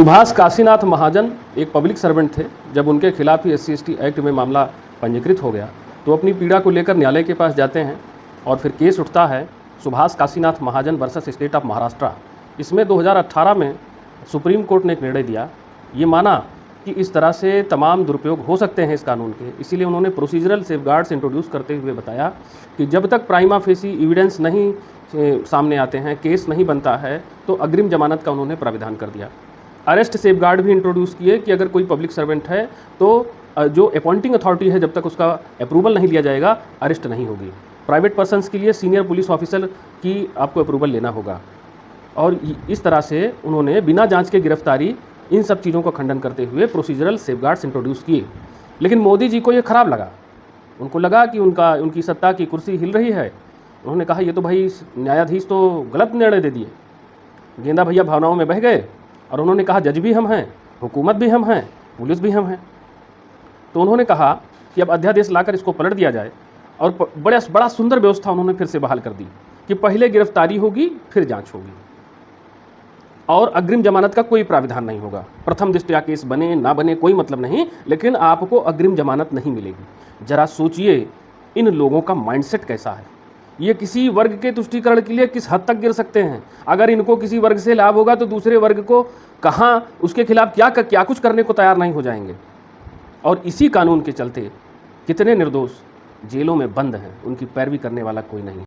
सुभाष काशीनाथ महाजन एक public servant थे। जब उनके खिलाफ ही SC/ST एक्ट में मामला पंजीकृत हो गया तो अपनी पीड़ा को लेकर न्यायालय के पास जाते हैं और फिर केस उठता है सुभाष काशीनाथ महाजन वर्सेस स्टेट ऑफ महाराष्ट्र। इसमें 2018 में सुप्रीम कोर्ट ने एक निर्णय दिया। ये माना कि इस तरह से तमाम दुरुपयोग हो सकते हैं इस कानून के, इसीलिए उन्होंने प्रोसीजरल सेफगार्ड्स इंट्रोड्यूस करते हुए बताया कि जब तक प्राइमा फेसी एविडेंस नहीं सामने आते हैं, केस नहीं बनता है, तो अग्रिम जमानत का उन्होंने प्राविधान कर दिया। अरेस्ट सेफगार्ड भी इंट्रोड्यूस किए कि अगर कोई पब्लिक सर्वेंट है तो जो अपॉइंटिंग अथॉरिटी है जब तक उसका अप्रूवल नहीं लिया जाएगा अरेस्ट नहीं होगी। प्राइवेट पर्सन्स के लिए सीनियर पुलिस ऑफिसर की आपको अप्रूवल लेना होगा। और इस तरह से उन्होंने बिना जांच के गिरफ्तारी, इन सब चीज़ों का खंडन करते हुए प्रोसीजरल सेफगार्ड्स इंट्रोड्यूस किए। लेकिन मोदी जी को ये खराब लगा। उनको लगा कि उनकी सत्ता की कुर्सी हिल रही है। उन्होंने कहा ये तो भाई न्यायाधीश तो गलत निर्णय दे दिए। गेंदा भैया भावनाओं में बह गए और उन्होंने कहा जज भी हम हैं, हुकूमत भी हम हैं, पुलिस भी हम हैं। तो उन्होंने कहा कि अब अध्यादेश लाकर इसको पलट दिया जाए और बड़ा सुंदर व्यवस्था उन्होंने फिर से बहाल कर दी कि पहले गिरफ्तारी होगी फिर जांच होगी और अग्रिम जमानत का कोई प्राविधान नहीं होगा। प्रथम दृष्टया केस बने ना बने कोई मतलब नहीं, लेकिन आपको अग्रिम जमानत नहीं मिलेगी। जरा सोचिए इन लोगों का माइंडसेट कैसा है। ये किसी वर्ग के तुष्टीकरण के लिए किस हद तक गिर सकते हैं। अगर इनको किसी वर्ग से लाभ होगा तो दूसरे वर्ग को कहाँ, उसके खिलाफ क्या कुछ करने को तैयार नहीं हो जाएंगे। और इसी कानून के चलते कितने निर्दोष जेलों में बंद हैं, उनकी पैरवी करने वाला कोई नहीं।